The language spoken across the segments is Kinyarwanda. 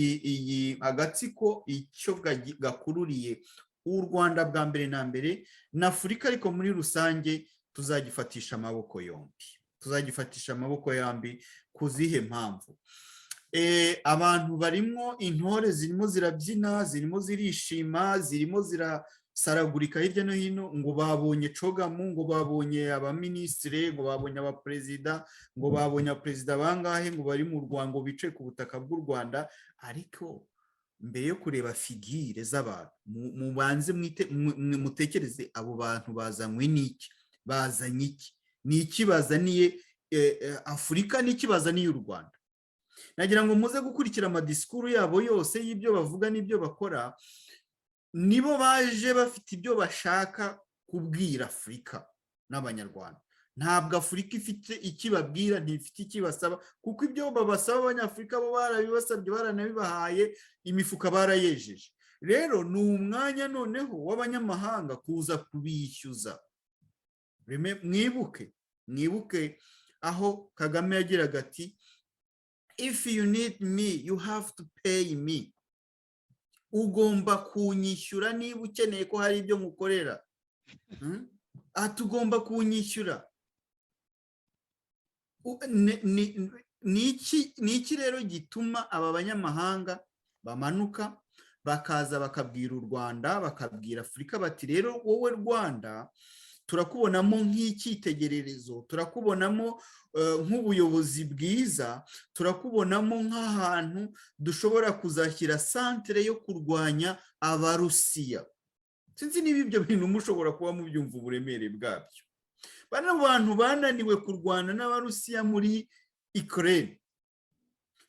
iyi agatsiko icyo gakururiye u Rwanda bwa mbere na mbere na Afurika ariko muri rusange tuzagifatisha amaboko yombi ku zihe mpamvu. Abantu barimo intore zirimo zirabyina, zirimo zirishima, zirimo zirasaragurika hirya no hino, ngo babonye cogamu, ngo babonye abaminisitiri, ngo babonye abaperezida, ngo babonye abaperezida bangahe, ngo bari mu Rwanda, ngo bicaye ku butaka bw'u Rwanda. Ariko mbere yo kureba figire z'abantu, mubanze mutekereze abo bantu bazanywe n'iki, bazanye iki, ni iki bazaniye Afurika, ni iki bazaniye u Rwanda. Nagira ngo muze gukurikira amadisikuru yabo yose y'ibyo bavuga n'ibyo bakora. Nibo baje bafite ibyo bashaka kubwira Afurika n'Abanyarwanda. Ntabwo Afurika ifite ikibabwira, ntifite ikibasaba, kuko ibyo babasaba Abanyafurika bo barabibasabye, baranabibahaye, imifuka barayejeje. Rero ni umwanya noneho w'abanyamahanga kuza kubishyuza. Mwibuke aho Kagame yagiraga ati, if you need me, you have to pay me. Ugomba kunyishyura niba ukeneye ko hari ibyo mukorera. Tugomba kunyishyura. Ni iki rero gituma aba banyamahanga bamanuka bakaza bakabwira u Rwanda, bakabwira Afurika bati rero wowe Rwanda turakubonamo nk'icyitegererezo, turakubonamo nk'ubuyobozi bwiza, turakubonamo nk'ahantu dushobora kuzashyira santere yo kurwanya Abarusiya. Sinzi niba ibyo bintu mushobora kuba mubyumva uburemere bwabyo. Bano bantu bananiwe kurwana n'Abarusiya muri Ukraine.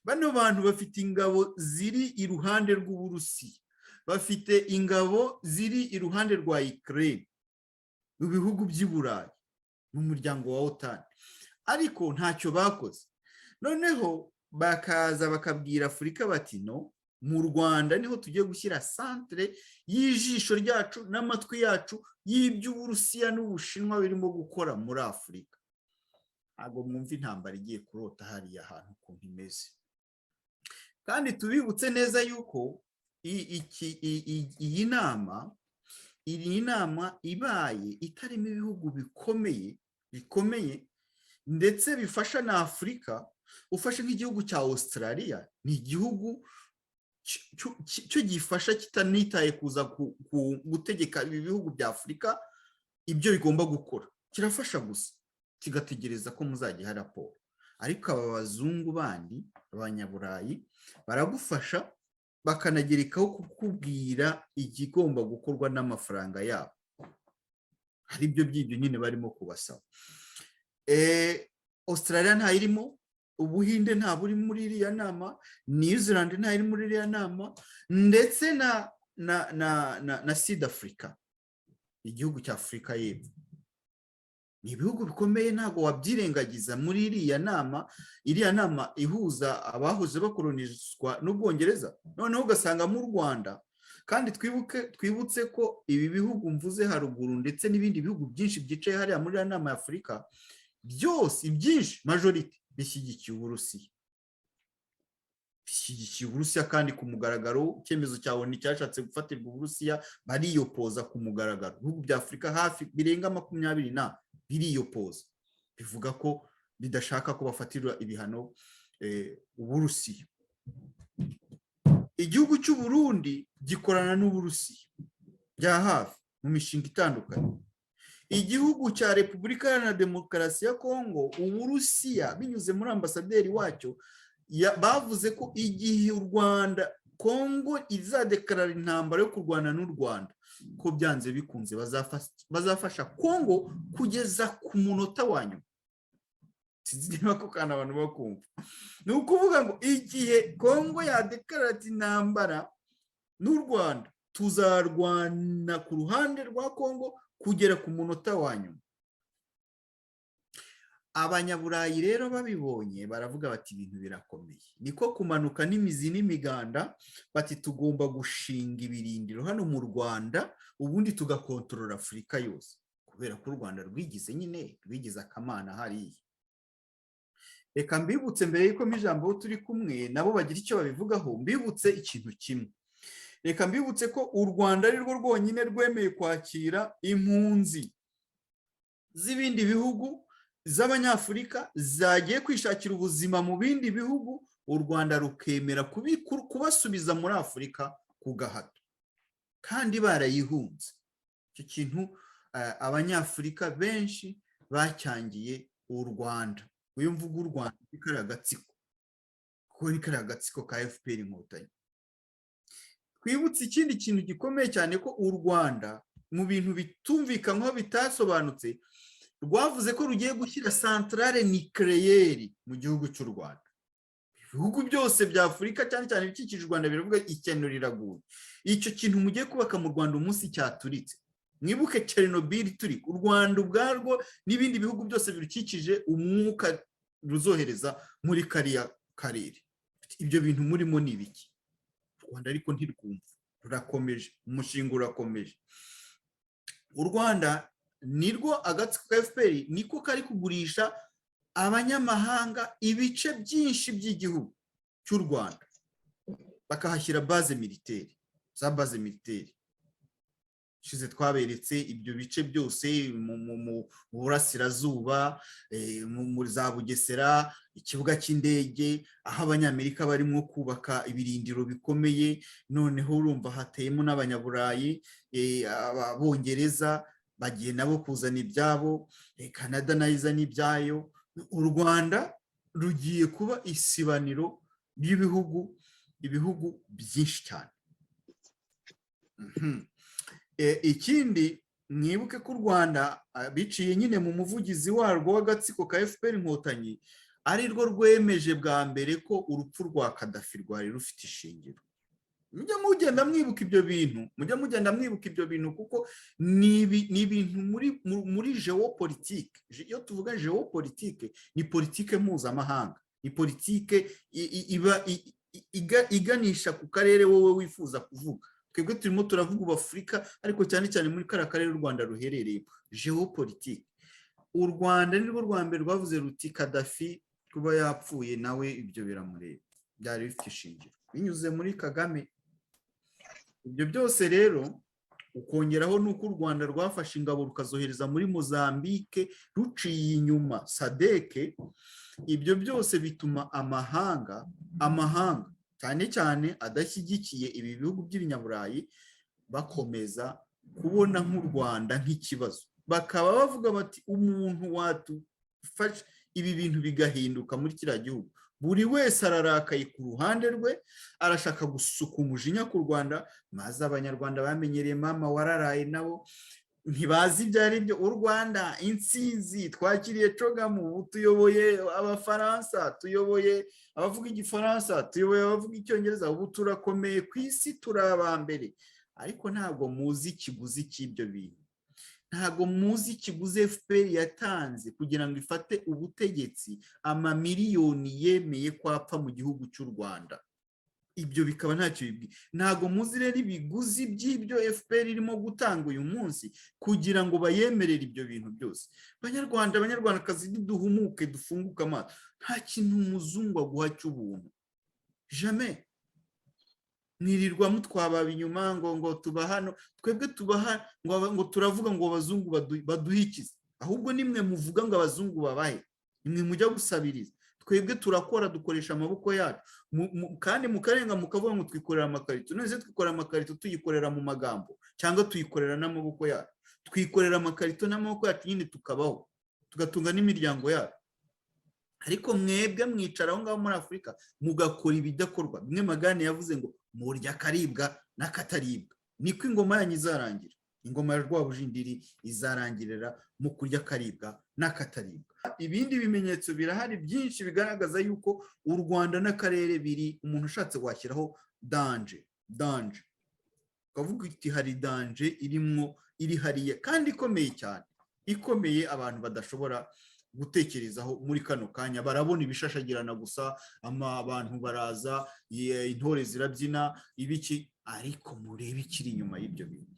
Bano bantu bafite ingabo ziri iruhande rw'Uburusiya, bafite ingabo ziri iruhande rwa Ukraine, mu bihugu by'i Burayi, mu muryango wa OTAN, ariko ntacyo bakoze. Noneho bakaza bakabwira Afurika bati no, mu Rwanda niho tugiye gushyira santere y'ijisho ryacu n'amatwi yacu y'iby'Uburusiya n'Ubushinwa birimo gukora muri Afurika. Ntabwo mwumva intambara igiye kurota hariya hantu ukuntu imeze. Kandi tubibutse neza yuko iyi nama ibaye itarimo ibihugu bikomeye ndetse bifasha na Afurika. Ufashe nk'igihugu cya Australia, ni igihugu cyo gifasha kitanitaye kuza gutegeka ibi bihugu bya Afurika ibyo bigomba gukora, kirafasha gusa kigategereza ko muzagiha raporo. Ariko aba bazungu bandi, abanyaburayi, baragufasha bakanagerekaho kukubwira igigomba gukorwa n'amafaranga yabo. Hari ibyo by'ibyo nyine barimo kubasaba. Australia ntayirimo, Ubuhinde nta buri muri iriya nama, New Zealand nta iri muri iriya nama, ndetse na South Africa, igihugu cya Afurika y'Epfo. Ni ibihugu bikomeye, ntabwo wabyirengagiza muri iriya nama ihuza abahoze bakolonizwa n'Ubwongereza. Noneho ugasanga mu Rwanda, kandi twibutse ko ibi bihugu mvuze haruguru ndetse n'ibindi bihugu byinshi byicaye hariya muri iriya nama ya Afurika, byose ibyinshi majority bishyigikiye Uburusiya. Kandi ku mugaragaro, icyemezo cyawe nticyashatse gufatirwa Uburusiya, bariyopoza ku mugaragaro. Ibihugu bya Afurika hafi birenga 20 biriyopoza, bivuga ko bidashaka ko bafatirwa ibihano Uburusiya. Igihugu cy'u Burundi gikorana n'Uburusiya bya hafi mu mishinga itandukanye. Igihugu cya Repubulika Iharanira Demokarasi ya Kongo, Uburusiya binyuze muri ambasaderi wacyo bavuze ko igihe u Rwanda, Kongo izadekarara intambara yo kurwana n'u Rwanda, ko byanze bikunze bazafasha Kongo kugeza ku munota wa nyuma. Sinzi niba ko kana abantu bakumva. Ni ukuvuga ngo igihe Kongo yadekarara intambara n'u Rwanda, tuzarwana ku ruhande rwa Kongo kugera ku munota wa nyuma. Abanyaburayi rero babibonye baravuga bati ibintu birakomeye. Niko kumanuka n'imizi n'imiganda, bati tugomba gushinga ibirindiro hano mu Rwanda, ubundi tugakontorora Afurika yose, kubera ko u Rwanda rwigize akamana hariya. reka mbibutse mbere y'uko ijambo turi kumwe nabo bagira icyo babivugaho, mbibutse ikintu kimwe. Reka mbibutse ko u Rwanda ari rwo rwonyine rwemeye kwakira impunzi z'ibindi bihugu z'abanyafurika zagiye kwishakira ubuzima mu bindi bihugu, u Rwanda rukemera kubasubiza muri Afurika ku gahato kandi barayihunze. icyo kintu abanyafurika benshi bacyangiye u Rwanda. uyu mvuga u Rwanda ni kariya gatsiko, kuko ni kariya gatsiko ka FPR Inkotanyi. Twibutse ikindi kintu gikomeye cyane ko u Rwanda mu bintu bitumvikanyweho bitasobanutse rwavuze ko rugiye gushyira centrale nucléaire mu gihugu cy'u Rwanda. Ibihugu byose bya Afurika cyane cyane ibikikije u Rwanda biravuga icyano riraguye. Icyo kintu mugiye kubaka mu Rwanda umunsi cyaturitse, mwibuke Chernobyl turi, u Rwanda ubwarwo n'ibindi bihugu byose birukikije umwuka ruzohereza muri kariya karere. Ibyo bintu murimo ni ibiki? U Rwanda ariko ntirwumva, rurakomeje, umushinga urakomeje. U Rwanda nirwo agatsiko ka FPR niko kari kugurisha abanyamahanga ibice byinshi by'igihugu cy'u Rwanda, bakahashyira base militaire, za base militaire. Shize twaberetse ibyo bice byose mu burasirazuba, muri za Bugesera, ikibuga cy'indege, aho abanyamerika barimo kubaka ibirindiro bikomeye. Noneho urumva hateyemo n'abanyaburayi, abongereza bagiye nabo kuzana ibyabo, Canada nayo izana ibyayo. U Rwanda rugiye kuba isibaniro ry'ibihugu byinshi cyane. Ikindi mwibuke ko u Rwanda biciye nyine mu muvugizi warwo w'agatsiko ka FPR Inkotanyi ari rwo rwemeje bwa mbere ko urupfu rwa Kadafi rwari rufite ishingiro. Mujya mugenda mwibuka ibyo bintu, kuko ni ibintu muri geopolitique. Iyo tuvuga geopolitique ni politike mpuzamahanga, ni politike iganisha ku karere wowe wifuza kuvuga. Twebwe turimo turavuga ubu Afurika, ariko cyane cyane muri kariya karere u Rwanda ruherereye, geopolitique. U Rwanda nirwo rwa mbere rwavuze ruti Kadafi kuba yapfuye nawe ibyo biramureba, byari bifite ishingiro binyuze muri Kagame. Ibyo byose rero ukongeraho nuko u Rwanda rwafashe ingabo rukazohereza muri Mozambique ruciye inyuma SADC. Ibyo byose bituma amahanga cyane cyane adashyigikiye ibi bihugu by'ibinyaburayi bakomeza kubona nk'u Rwanda nk'ikibazo. Bakaba bavuga bati umuntu watufasha ibi bintu bigahinduka muri kiriya gihugu. Buri wese ararakaye ku ruhande rwe, arashaka gusuka umujinya ku Rwanda, maze abanyarwanda bamenyereye mama wararaye nabo ntibazi ibyo ari byo. U Rwanda intsinzi, twakiriye Cogamu, ubu tuyoboye Abafaransa, tuyoboye abavuga Igifaransa, tuyoboye abavuga Icyongereza, ubu turakomeye ku isi, turi abambere. Ariko ntabwo muzi ikiguzi cy'ibyo bintu, ntabwo muzi ikiguzi FPR yatanze kugira ngo ifate ubutegetsi, amamiliyoni yemeye kwapfa mu gihugu cy'u Rwanda. Ibyo bikaba ntacyo bibwiye. Ntabwo muzi rero ibiguzi by'ibyo FPR irimo gutanga uyu munsi kugira ngo bayemerere ibyo bintu byose. Abanyarwandakazi, duhumuke, dufunguke amaso. Nta kintu umuzungu aguha cy'ubuntu, jamais. Mwirirwa mutwababa inyuma ngo tuba hano, twebwe tubaha ngo turavuga ngo abazungu baduhikize, ahubwo nimwe muvuga ngo abazungu babahe, nimwe mujya gusabiriza. Twebwe turakora, dukoresha amaboko yacu, kandi mukarenga mukavuga ngo twikorera amakarito. None twikorera amakarito tuyikorera mu magambo cyangwa tuyikorera n'amaboko yacu? Twikorera amakarito n'amaboko yacu nyine tukabaho, tugatunga n'imiryango yacu. Ariko mwebwe mwicara aho ngaho muri Afurika mugakora ibidakorwa. Bimwe Magane yavuze ngo murya akaribwa n'akataribwa. Niko ingoma yanyu izarangira. Ingoma ya Rwabujindiri izarangirira mu kurya akaribwa n'akataribwa. Ibindi bimenyetso birahari byinshi bigaragaza yuko u Rwanda n'akarere biri, umuntu ushatse washyiraho danger. Ukavuga iti hari danger iri hariya kandi ikomeye cyane, ikomeye abantu badashobora gutekerezaho muri kano kanya. Barabona ibishashagirana gusa, abantu baraza, intore zirabyina ibiki, ariko murebe ikiri inyuma y'ibyo bintu.